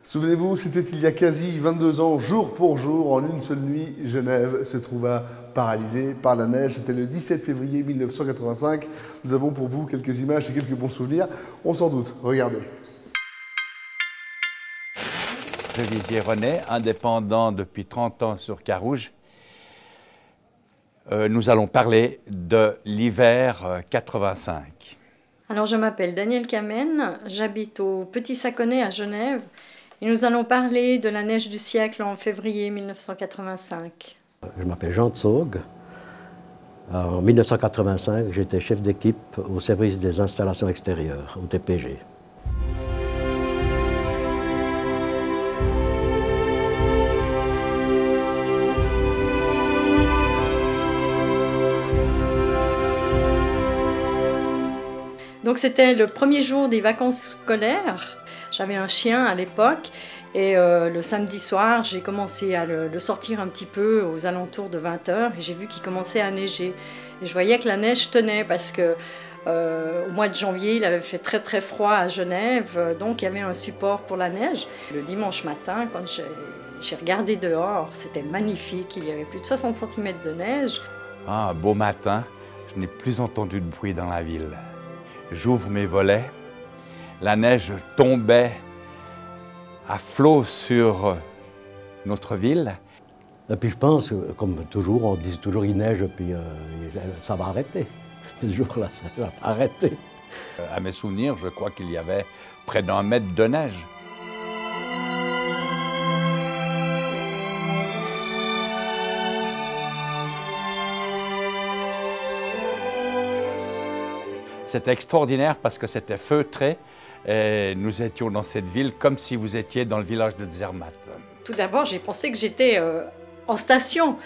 Souvenez-vous, c'était il y a quasi 22 ans, jour pour jour, en une seule nuit, Genève se trouva paralysée par la neige. C'était le 17 février 1985. Nous avons pour vous quelques images et quelques bons souvenirs. On s'en doute, regardez. Je Visier René, indépendant depuis 30 ans sur Carouge. Nous allons parler de l'hiver 85. Alors je m'appelle Danielle Kamen, j'habite au Petit Saconnet à Genève et nous allons parler de la neige du siècle en février 1985. Je m'appelle Jean Tsaug. En 1985, j'étais chef d'équipe au service des installations extérieures, au TPG. Donc c'était le premier jour des vacances scolaires. J'avais un chien à l'époque et le samedi soir, j'ai commencé à le sortir un petit peu aux alentours de 20 h et j'ai vu qu'il commençait à neiger. Et je voyais que la neige tenait parce que au mois de janvier, il avait fait très très froid à Genève, donc il y avait un support pour la neige. Le dimanche matin, quand j'ai regardé dehors, c'était magnifique, il y avait plus de 60 cm de neige. Un beau matin, je n'ai plus entendu de bruit dans la ville. J'ouvre mes volets, la neige tombait à flot sur notre ville. Et puis je pense, comme toujours, on dit toujours il neige, puis ça va arrêter. Ce jour-là, ça va arrêter. À mes souvenirs, je crois qu'il y avait près d'1 mètre de neige. C'était extraordinaire parce que c'était feutré et nous étions dans cette ville comme si vous étiez dans le village de Zermatt. Tout d'abord, j'ai pensé que j'étais en station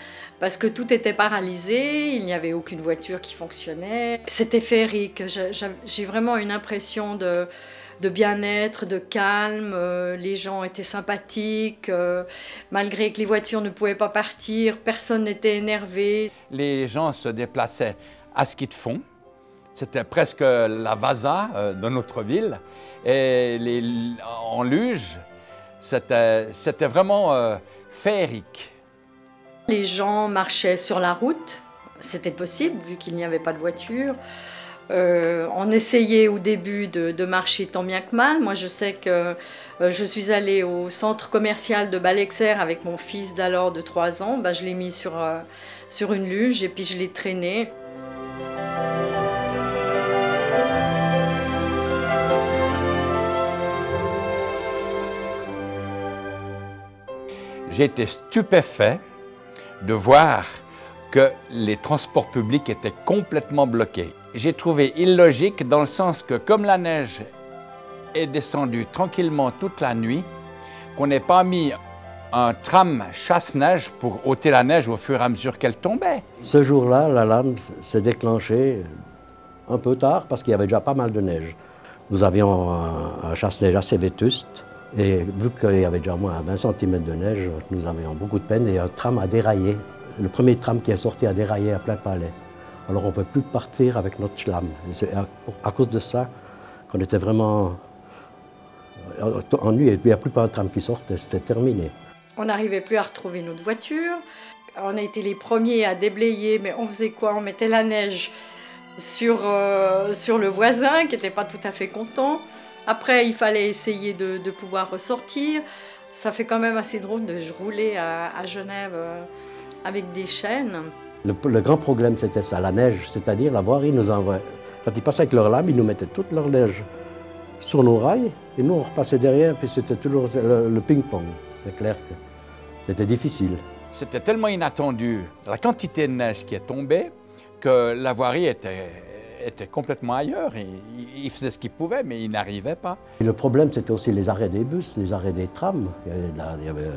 parce que tout était paralysé, il n'y avait aucune voiture qui fonctionnait. C'était féerique, j'ai vraiment une impression de bien-être, de calme, les gens étaient sympathiques, malgré que les voitures ne pouvaient pas partir, personne n'était énervé. Les gens se déplaçaient à ski de fond. C'était presque la Vasa de notre ville. Et en luge, c'était vraiment féerique. Les gens marchaient sur la route, c'était possible vu qu'il n'y avait pas de voiture. On essayait au début de marcher tant bien que mal. Moi, je sais que je suis allée au centre commercial de Balexer avec mon fils d'alors de 3 ans. Je l'ai mis sur une luge et puis je l'ai traîné. J'ai été stupéfait de voir que les transports publics étaient complètement bloqués. J'ai trouvé illogique dans le sens que comme la neige est descendue tranquillement toute la nuit, qu'on n'ait pas mis un tram chasse-neige pour ôter la neige au fur et à mesure qu'elle tombait. Ce jour-là, l'alarme s'est déclenchée un peu tard parce qu'il y avait déjà pas mal de neige. Nous avions un chasse-neige assez vétuste. Et vu qu'il y avait déjà moins 20 cm de neige, nous avions beaucoup de peine et un tram a déraillé. Le premier tram qui est sorti a déraillé à plein palais. Alors on ne peut plus partir avec notre schlam. C'est à cause de ça qu'on était vraiment ennuyés. Il n'y a plus pas un tram qui sortait, c'était terminé. On n'arrivait plus à retrouver notre voiture. On a été les premiers à déblayer, mais on faisait quoi? On mettait la neige sur le voisin qui n'était pas tout à fait content. Après, il fallait essayer de pouvoir ressortir. Ça fait quand même assez drôle de rouler à Genève avec des chaînes. Le grand problème, c'était ça, la neige, c'est-à-dire la voirie nous envoie. Quand ils passaient avec leur lame, ils nous mettaient toute leur neige sur nos rails et nous, on repassait derrière, puis c'était toujours le ping-pong. C'est clair que c'était difficile. C'était tellement inattendu, la quantité de neige qui est tombée, que la voirie était complètement ailleurs. Il faisait ce qu'il pouvait, mais il n'arrivait pas. Et le problème, c'était aussi les arrêts des bus, les arrêts des trams. Il y avait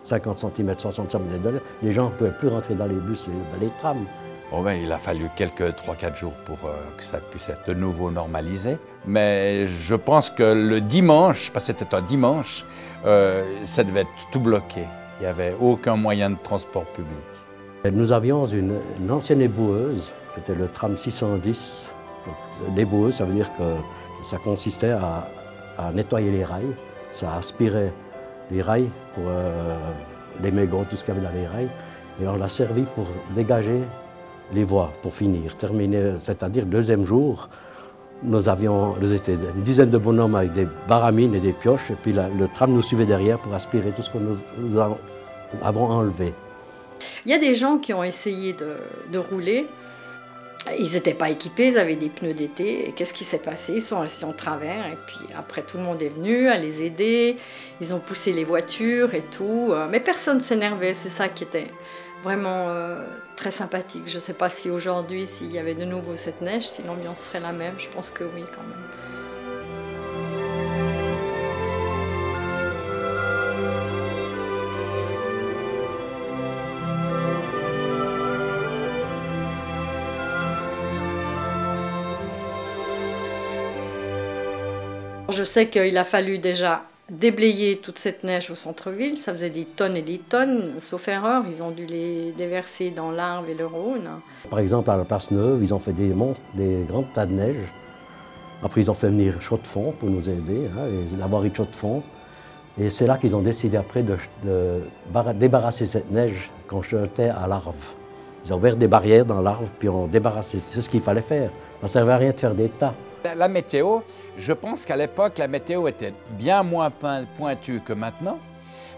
50 cm, 60 cm de neige. Les gens ne pouvaient plus rentrer dans les bus et dans les trams. Bon, il a fallu quelques 3-4 jours pour que ça puisse être de nouveau normalisé. Mais je pense que le dimanche, parce que c'était un dimanche, ça devait être tout bloqué. Il n'y avait aucun moyen de transport public. Et nous avions une ancienne éboueuse, c'était le tram 610. L'éboueuse, ça veut dire que ça consistait à nettoyer les rails. Ça aspirait les rails, pour les mégots, tout ce qu'il y avait dans les rails. Et on l'a servi pour dégager les voies, pour finir, terminer. C'est-à-dire, le deuxième jour, nous étions une dizaine de bonhommes avec des baramines et des pioches. Et puis le tram nous suivait derrière pour aspirer tout ce que nous avons enlevé. Il y a des gens qui ont essayé de rouler. Ils n'étaient pas équipés, ils avaient des pneus d'été. Et qu'est-ce qui s'est passé? Ils sont restés en travers. Et puis après, tout le monde est venu à les aider. Ils ont poussé les voitures et tout. Mais personne ne s'énervait. C'est ça qui était vraiment très sympathique. Je ne sais pas si aujourd'hui, s'il y avait de nouveau cette neige, si l'ambiance serait la même. Je pense que oui, quand même. Je sais qu'il a fallu déjà déblayer toute cette neige au centre-ville. Ça faisait des tonnes et des tonnes, sauf erreur. Ils ont dû les déverser dans l'Arve et le Rhône. Par exemple, à la Place Neuve, ils ont fait des grands tas de neige. Après, ils ont fait venir Chaux-de-Fonds pour nous aider, les laboraries de Chaux-de-Fonds. Et c'est là qu'ils ont décidé après de débarrasser cette neige qu'on jetait à l'Arve. Ils ont ouvert des barrières dans l'Arve, puis on débarrassé. C'est ce qu'il fallait faire. Ça ne servait à rien de faire des tas. La météo, je pense qu'à l'époque, la météo était bien moins pointue que maintenant.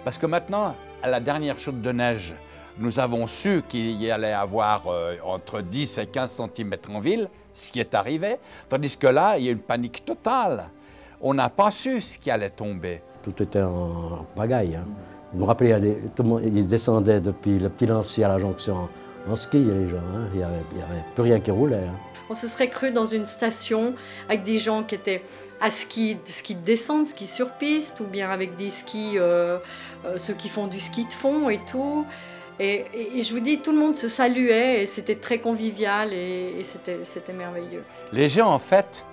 Parce que maintenant, à la dernière chute de neige, nous avons su qu'il y allait avoir entre 10 et 15 cm en ville, ce qui est arrivé. Tandis que là, il y a une panique totale. On n'a pas su ce qui allait tomber. Tout était en pagaille. Je me rappelais, tout le monde, ils descendaient depuis le Petit Lancy à la jonction en ski, les gens. Il n'y avait plus rien qui roulait. On se serait cru dans une station avec des gens qui étaient à ski de descente, ski sur piste, ou bien avec des skis, ceux qui font du ski de fond et tout. Et je vous dis, tout le monde se saluait et c'était très convivial et c'était merveilleux. Les gens, en fait,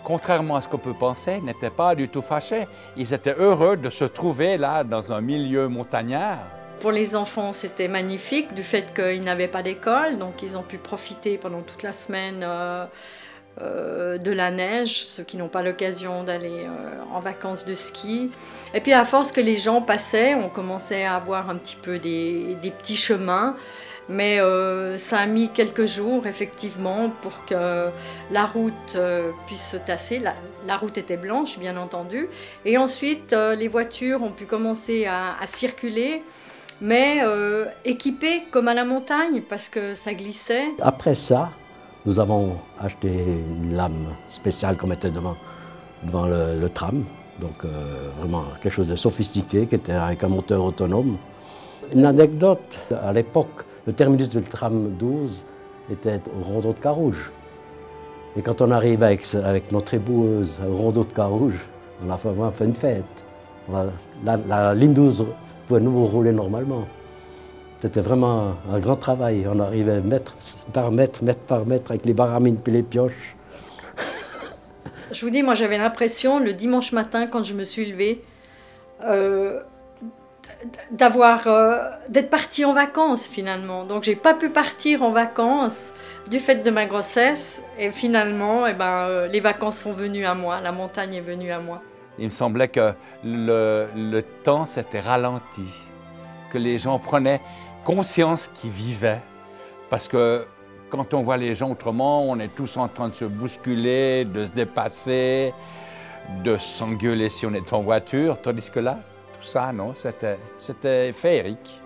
contrairement à ce qu'on peut penser, n'étaient pas du tout fâchés. Ils étaient heureux de se trouver là, dans un milieu montagnard. Pour les enfants, c'était magnifique du fait qu'ils n'avaient pas d'école, donc ils ont pu profiter pendant toute la semaine de la neige, ceux qui n'ont pas l'occasion d'aller en vacances de ski. Et puis à force que les gens passaient, on commençait à avoir un petit peu des petits chemins, mais ça a mis quelques jours effectivement pour que la route puisse se tasser. La route était blanche, bien entendu, et ensuite les voitures ont pu commencer à circuler, mais équipées comme à la montagne parce que ça glissait. Après ça, nous avons acheté une lame spéciale qu'on mettait devant le tram, donc vraiment quelque chose de sophistiqué qui était avec un moteur autonome. Une anecdote, à l'époque, le terminus du tram 12 était au rondeau de Carouge. Et quand on arrivait avec notre éboueuse au rondeau de Carouge, on a fait une fête. La ligne 12 pouvait nous rouler normalement. C'était vraiment un grand travail. On arrivait mètre par mètre avec les baramines et les pioches. Je vous dis, moi j'avais l'impression, le dimanche matin, quand je me suis levée, d'être partie en vacances finalement. Donc j'ai pas pu partir en vacances du fait de ma grossesse. Et finalement, les vacances sont venues à moi, la montagne est venue à moi. Il me semblait que le temps s'était ralenti, que les gens prenaient conscience qu'ils vivaient. Parce que quand on voit les gens autrement, on est tous en train de se bousculer, de se dépasser, de s'engueuler si on est en voiture. Tandis que là, tout ça, non, c'était féerique.